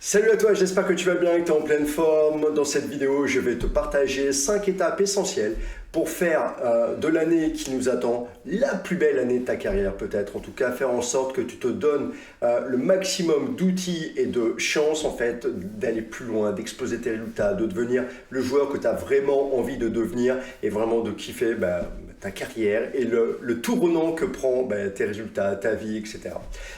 Salut à toi, j'espère que tu vas bien et que tu es en pleine forme. Dans cette vidéo, je vais te partager 5 étapes essentielles pour faire de l'année qui nous attend la plus belle année de ta carrière peut-être. En tout cas, faire en sorte que tu te donnes le maximum d'outils et de chances en fait d'aller plus loin, d'exploser tes résultats, de devenir le joueur que tu as vraiment envie de devenir et vraiment de kiffer ta carrière et le tournant que prend tes résultats, ta vie, etc.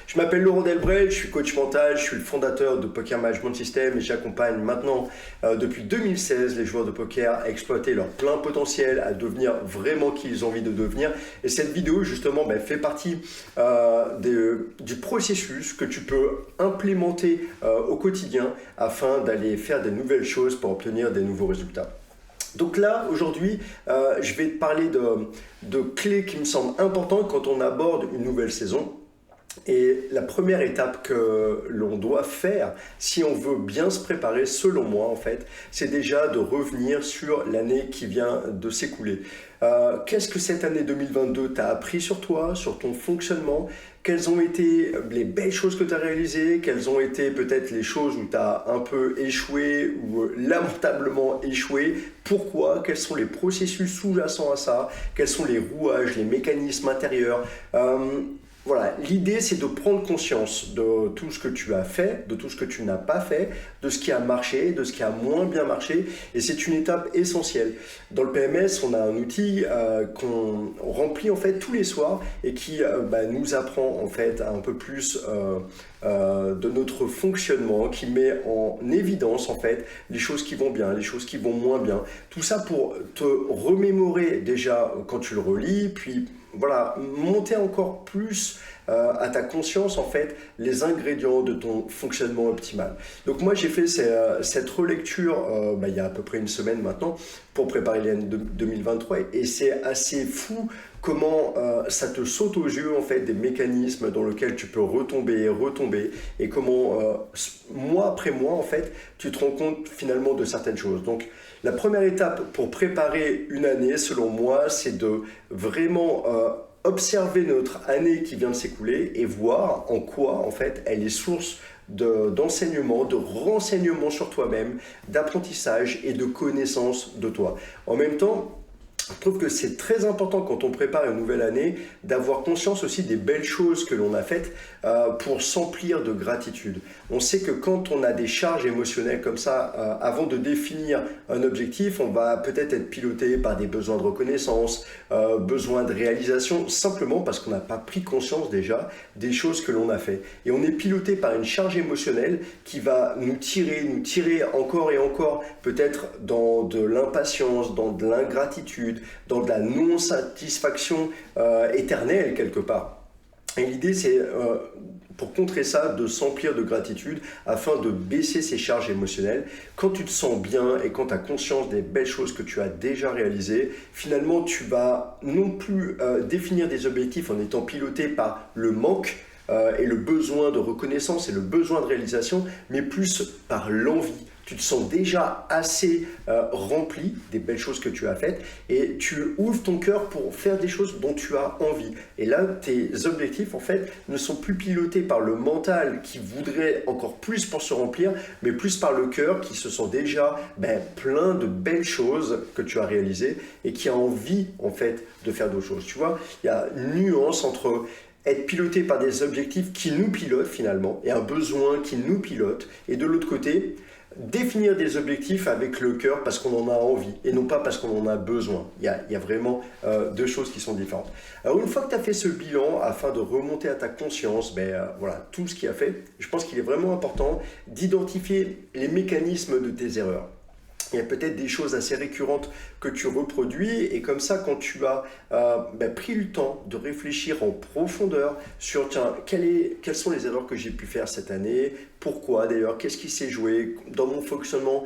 Je m'appelle Laurent Delbrel, je suis coach mental, je suis le fondateur de Poker Management System et j'accompagne maintenant depuis 2016 les joueurs de poker à exploiter leur plein potentiel, à devenir vraiment qui ils ont envie de devenir. Et cette vidéo justement fait partie du processus que tu peux implémenter au quotidien afin d'aller faire des nouvelles choses pour obtenir des nouveaux résultats. Donc là, aujourd'hui, je vais te parler de clés qui me semblent importantes quand on aborde une nouvelle saison. Et la première étape que l'on doit faire, si on veut bien se préparer, selon moi en fait, c'est déjà de revenir sur l'année qui vient de s'écouler. Qu'est-ce que cette année 2022 t'a appris sur toi, sur ton fonctionnement? Quelles ont été les belles choses que tu as réalisées? Quelles ont été peut-être les choses où tu as un peu échoué ou lamentablement échoué? Pourquoi? Quels sont les processus sous-jacents à ça? Quels sont les rouages, les mécanismes intérieurs? Voilà, l'idée c'est de prendre conscience de tout ce que tu as fait, de tout ce que tu n'as pas fait, de ce qui a marché, de ce qui a moins bien marché, et c'est une étape essentielle. Dans le PMS, on a un outil qu'on remplit en fait tous les soirs et qui nous apprend en fait un peu plus de notre fonctionnement, qui met en évidence en fait les choses qui vont bien, les choses qui vont moins bien. Tout ça pour te remémorer déjà quand tu le relis, puis voilà, monter encore plus à ta conscience en fait les ingrédients de ton fonctionnement optimal. Donc moi j'ai fait cette relecture il y a à peu près une semaine maintenant pour préparer l'année 2023 et c'est assez fou comment ça te saute aux yeux en fait des mécanismes dans lesquels tu peux retomber et comment mois après mois en fait tu te rends compte finalement de certaines choses. Donc la première étape pour préparer une année selon moi c'est de vraiment observer notre année qui vient de s'écouler et voir en quoi en fait elle est source d'enseignement, de renseignement sur toi-même, d'apprentissage et de connaissance de toi. En même temps, je trouve que c'est très important quand on prépare une nouvelle année d'avoir conscience aussi des belles choses que l'on a faites pour s'emplir de gratitude. On sait que quand on a des charges émotionnelles comme ça, avant de définir un objectif, on va peut-être être piloté par des besoins de reconnaissance, besoins de réalisation, simplement parce qu'on n'a pas pris conscience déjà des choses que l'on a fait. Et on est piloté par une charge émotionnelle qui va nous tirer encore et encore, peut-être dans de l'impatience, dans de l'ingratitude, dans de la non-satisfaction éternelle quelque part. Et l'idée c'est, pour contrer ça, de s'emplir de gratitude afin de baisser ces charges émotionnelles. Quand tu te sens bien et quand tu as conscience des belles choses que tu as déjà réalisées, finalement tu vas non plus définir des objectifs en étant piloté par le manque et le besoin de reconnaissance et le besoin de réalisation, mais plus par l'envie. Tu te sens déjà assez rempli des belles choses que tu as faites et tu ouvres ton cœur pour faire des choses dont tu as envie. Et là, tes objectifs, en fait, ne sont plus pilotés par le mental qui voudrait encore plus pour se remplir, mais plus par le cœur qui se sent déjà plein de belles choses que tu as réalisées et qui a envie, en fait, de faire d'autres choses. Tu vois, il y a une nuance entre être piloté par des objectifs qui nous pilotent finalement et un besoin qui nous pilote, et de l'autre côté, définir des objectifs avec le cœur parce qu'on en a envie et non pas parce qu'on en a besoin. Il y a vraiment deux choses qui sont différentes. Alors une fois que tu as fait ce bilan, afin de remonter à ta conscience, voilà, tout ce qui a fait, je pense qu'il est vraiment important d'identifier les mécanismes de tes erreurs. Il y a peut-être des choses assez récurrentes que tu reproduis et comme ça, quand tu as pris le temps de réfléchir en profondeur sur tiens, quelles sont les erreurs que j'ai pu faire cette année, pourquoi d'ailleurs, qu'est-ce qui s'est joué dans mon fonctionnement,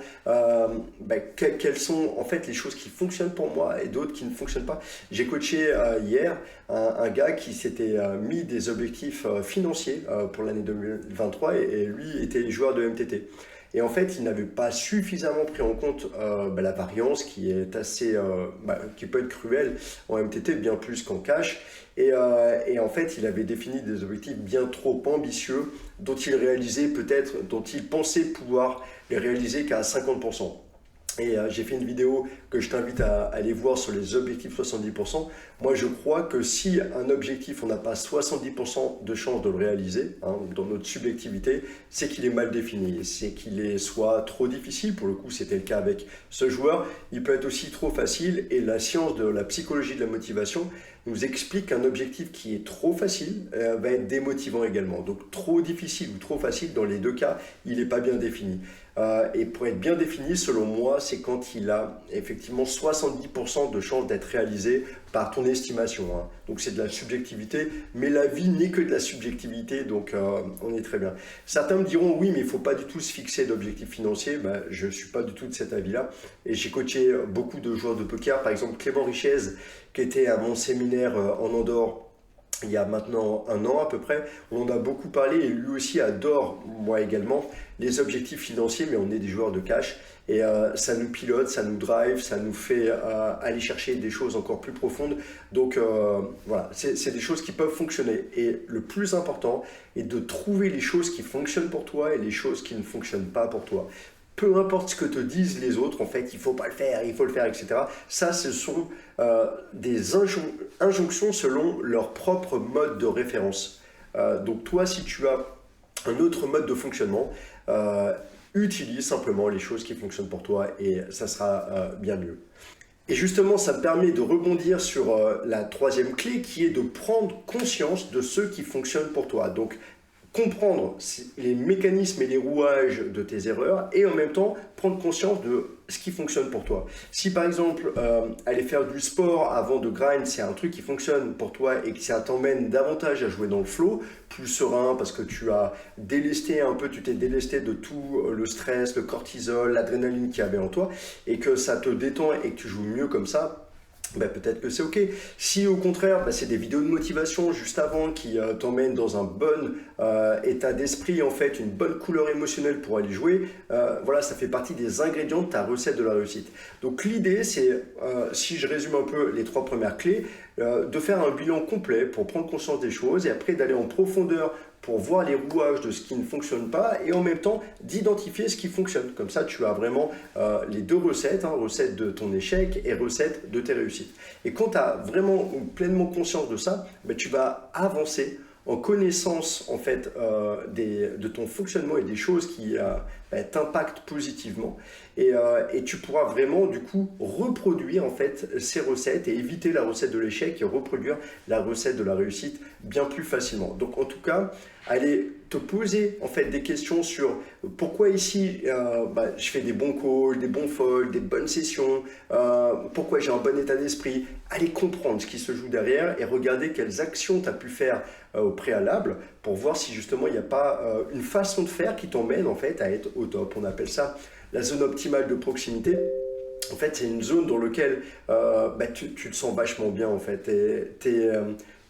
quelles sont en fait les choses qui fonctionnent pour moi et d'autres qui ne fonctionnent pas. J'ai coaché hier un gars qui s'était mis des objectifs financiers pour l'année 2023 et lui était joueur de MTT. Et en fait, il n'avait pas suffisamment pris en compte la variance qui est assez, qui peut être cruelle en MTT, bien plus qu'en cash. Et en fait, il avait défini des objectifs bien trop ambitieux dont il pensait pouvoir les réaliser qu'à 50%. Et j'ai fait une vidéo que je t'invite à aller voir sur les objectifs 70%. Moi, je crois que si un objectif, on n'a pas 70% de chance de le réaliser, hein, dans notre subjectivité, c'est qu'il est mal défini. C'est qu'il est soit trop difficile, pour le coup, c'était le cas avec ce joueur. Il peut être aussi trop facile. Et la science de la psychologie de la motivation nous explique qu'un objectif qui est trop facile va être démotivant également. Donc, trop difficile ou trop facile, dans les deux cas, il n'est pas bien défini. Et pour être bien défini, selon moi, c'est quand il a effectivement 70% de chances d'être réalisé par ton estimation. Hein. Donc c'est de la subjectivité, mais la vie n'est que de la subjectivité, donc on est très bien. Certains me diront, oui, mais il ne faut pas du tout se fixer d'objectifs financiers. Ben, je ne suis pas du tout de cet avis-là. Et j'ai coaché beaucoup de joueurs de poker, par exemple Clément Richez, qui était à mon séminaire en Andorre, il y a maintenant 1 an à peu près. On en a beaucoup parlé et lui aussi adore, moi également, les objectifs financiers, mais on est des joueurs de cash et ça nous pilote, ça nous drive, ça nous fait aller chercher des choses encore plus profondes. Donc voilà, c'est des choses qui peuvent fonctionner. Et le plus important est de trouver les choses qui fonctionnent pour toi et les choses qui ne fonctionnent pas pour toi. Peu importe ce que te disent les autres, en fait, il ne faut pas le faire, il faut le faire, etc. Ça, ce sont des injonctions selon leur propre mode de référence. Donc toi, si tu as un autre mode de fonctionnement, utilise simplement les choses qui fonctionnent pour toi et ça sera bien mieux. Et justement, ça me permet de rebondir sur la troisième clé qui est de prendre conscience de ce qui fonctionne pour toi. Donc, comprendre les mécanismes et les rouages de tes erreurs et en même temps prendre conscience de ce qui fonctionne pour toi. Si par exemple aller faire du sport avant de grind, c'est un truc qui fonctionne pour toi et que ça t'emmène davantage à jouer dans le flow, plus serein parce que tu as délesté un peu, tu t'es délesté de tout le stress, le cortisol, l'adrénaline qu'il y avait en toi et que ça te détend et que tu joues mieux comme ça, ben, peut-être que c'est ok. Si au contraire, ben, c'est des vidéos de motivation juste avant qui t'emmènent dans un bon état d'esprit, en fait, une bonne couleur émotionnelle pour aller jouer, voilà, ça fait partie des ingrédients de ta recette de la réussite. Donc l'idée, c'est, si je résume un peu les 3 premières clés, de faire un bilan complet pour prendre conscience des choses et après d'aller en profondeur pour voir les rouages de ce qui ne fonctionne pas et en même temps d'identifier ce qui fonctionne. Comme ça, tu as vraiment les 2 recettes, hein, recette de ton échec et recette de tes réussites. Et quand tu as vraiment pleinement conscience de ça, ben, tu vas avancer en connaissance en fait, de ton fonctionnement et des choses qui t'impactent positivement. Et tu pourras vraiment du coup reproduire en fait ces recettes et éviter la recette de l'échec et reproduire la recette de la réussite bien plus facilement. Donc en tout cas, allez te poser en fait des questions sur pourquoi ici je fais des bons calls, des bons folds, des bonnes sessions, pourquoi j'ai un bon état d'esprit. Allez comprendre ce qui se joue derrière et regarder quelles actions tu as pu faire au préalable pour voir si justement il n'y a pas une façon de faire qui t'emmène en fait à être au top. On appelle ça la zone optimale de proximité. En fait, c'est une zone dans laquelle tu te sens vachement bien en fait.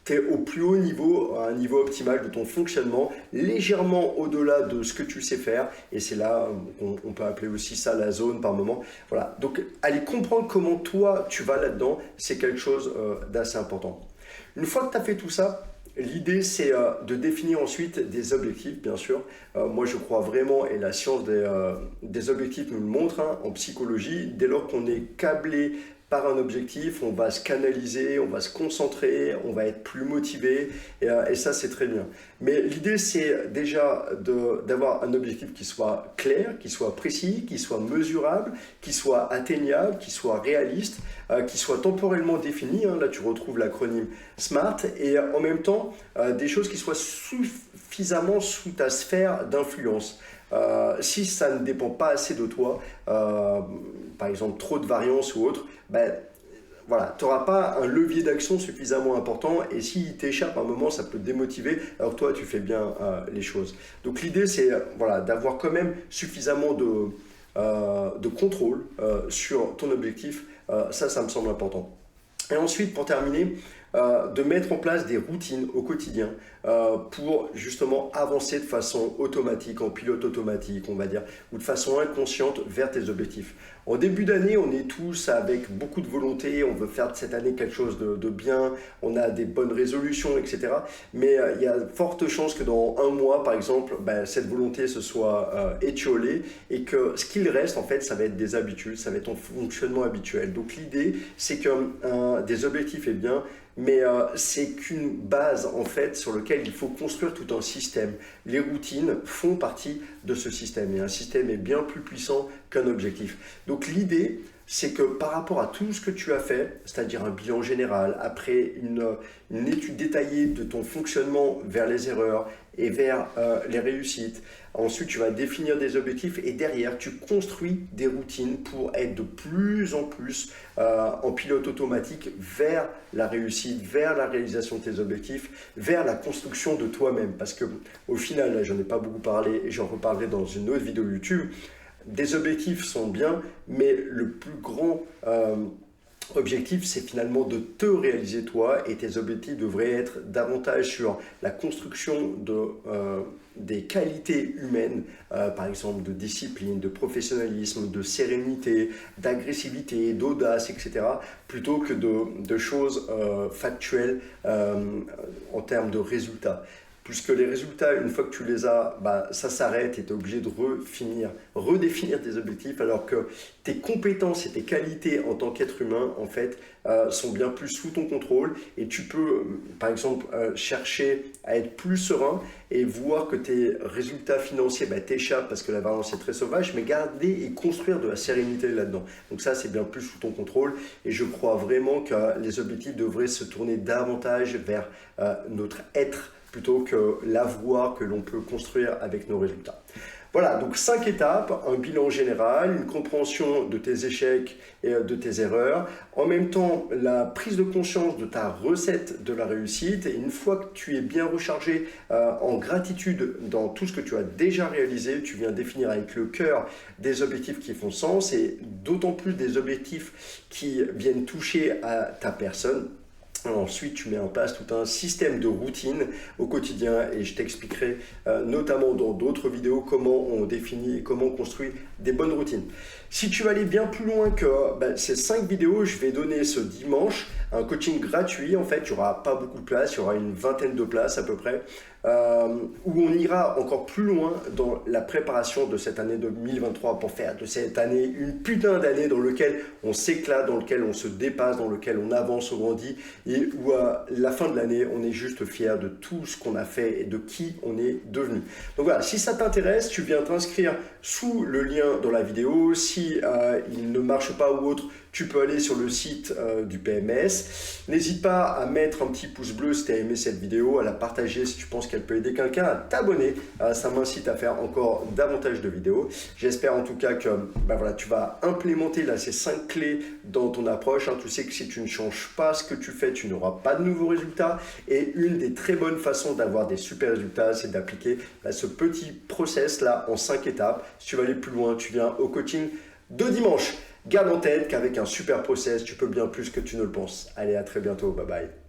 Tu es au plus haut niveau, à un niveau optimal de ton fonctionnement, légèrement au-delà de ce que tu sais faire. Et c'est là, on peut appeler aussi ça la zone par moment. Voilà. Donc, aller comprendre comment toi, tu vas là-dedans, c'est quelque chose d'assez important. Une fois que tu as fait tout ça, l'idée, c'est de définir ensuite des objectifs, bien sûr. Moi, je crois vraiment, et la science des objectifs nous le montre en psychologie, dès lors qu'on est câblé par un objectif, on va se canaliser, on va se concentrer, on va être plus motivé et ça c'est très bien. Mais l'idée c'est déjà d'avoir un objectif qui soit clair, qui soit précis, qui soit mesurable, qui soit atteignable, qui soit réaliste, qui soit temporellement défini. Là tu retrouves l'acronyme SMART et en même temps des choses qui soient suffisamment sous ta sphère d'influence. Si ça ne dépend pas assez de toi, par exemple trop de variance ou autre, voilà, tu n'auras pas un levier d'action suffisamment important et s'il t'échappe un moment, ça peut te démotiver alors que toi tu fais bien les choses. Donc l'idée c'est voilà, d'avoir quand même suffisamment de contrôle sur ton objectif, ça me semble important. Et ensuite pour terminer, de mettre en place des routines au quotidien pour justement avancer de façon automatique, en pilote automatique, on va dire, ou de façon inconsciente vers tes objectifs. En début d'année, on est tous avec beaucoup de volonté, on veut faire de cette année quelque chose de bien, on a des bonnes résolutions, etc. Mais il y a forte chance que dans un mois, par exemple, cette volonté se soit étiolée et que ce qu'il reste, en fait, ça va être des habitudes, ça va être ton fonctionnement habituel. Donc l'idée, c'est que des objectifs est bien, mais c'est qu'une base en fait sur lequel il faut construire tout un système. Les routines font partie de ce système et un système est bien plus puissant qu'un objectif. Donc l'idée, c'est que par rapport à tout ce que tu as fait, c'est-à-dire un bilan général, après une étude détaillée de ton fonctionnement vers les erreurs et vers les réussites, ensuite tu vas définir des objectifs et derrière tu construis des routines pour être de plus en plus en pilote automatique vers la réussite, vers la réalisation de tes objectifs, vers la construction de toi-même. Parce que au final, là j'en ai pas beaucoup parlé et j'en reparlerai dans une autre vidéo YouTube, des objectifs sont bien, mais le plus grand objectif, c'est finalement de te réaliser toi et tes objectifs devraient être davantage sur la construction des qualités humaines, par exemple de discipline, de professionnalisme, de sérénité, d'agressivité, d'audace, etc., plutôt que de choses factuelles en termes de résultats. Puisque les résultats, une fois que tu les as, ça s'arrête et tu es obligé de redéfinir tes objectifs, alors que tes compétences et tes qualités en tant qu'être humain, en fait, sont bien plus sous ton contrôle et tu peux, par exemple, chercher à être plus serein et voir que tes résultats financiers t'échappent parce que la balance est très sauvage, mais garder et construire de la sérénité là-dedans. Donc ça, c'est bien plus sous ton contrôle et je crois vraiment que les objectifs devraient se tourner davantage vers notre être plutôt que l'avoir que l'on peut construire avec nos résultats. Voilà, donc 5 étapes, un bilan général, une compréhension de tes échecs et de tes erreurs, en même temps la prise de conscience de ta recette de la réussite, et une fois que tu es bien rechargé en gratitude dans tout ce que tu as déjà réalisé, tu viens définir avec le cœur des objectifs qui font sens, et d'autant plus des objectifs qui viennent toucher à ta personne. Ensuite, tu mets en place tout un système de routine au quotidien et je t'expliquerai notamment dans d'autres vidéos comment on définit et comment on construit des bonnes routines. Si tu veux aller bien plus loin que ces 5 vidéos, je vais donner ce dimanche un coaching gratuit. En fait, il n'y aura pas beaucoup de places, il y aura une vingtaine de places à peu près, où on ira encore plus loin dans la préparation de cette année 2023 pour faire de cette année une putain d'année dans laquelle on s'éclate, dans laquelle on se dépasse, dans laquelle on avance, on grandit et où à la fin de l'année, on est juste fier de tout ce qu'on a fait et de qui on est devenu. Donc voilà, si ça t'intéresse, tu viens t'inscrire sous le lien dans la vidéo. Si il ne marche pas ou autre, tu peux aller sur le site du PMS. N'hésite pas à mettre un petit pouce bleu si tu as aimé cette vidéo, à la partager si tu penses qu'elle peut aider quelqu'un, à t'abonner. Ça m'incite à faire encore davantage de vidéos. J'espère en tout cas que tu vas implémenter là, ces 5 clés dans ton approche. Tu sais que si tu ne changes pas ce que tu fais, tu n'auras pas de nouveaux résultats. Et une des très bonnes façons d'avoir des super résultats, c'est d'appliquer ce petit process là en 5 étapes. Si tu veux aller plus loin, tu viens au coaching de dimanche. Garde en tête qu'avec un super process, tu peux bien plus que tu ne le penses. Allez, à très bientôt. Bye bye.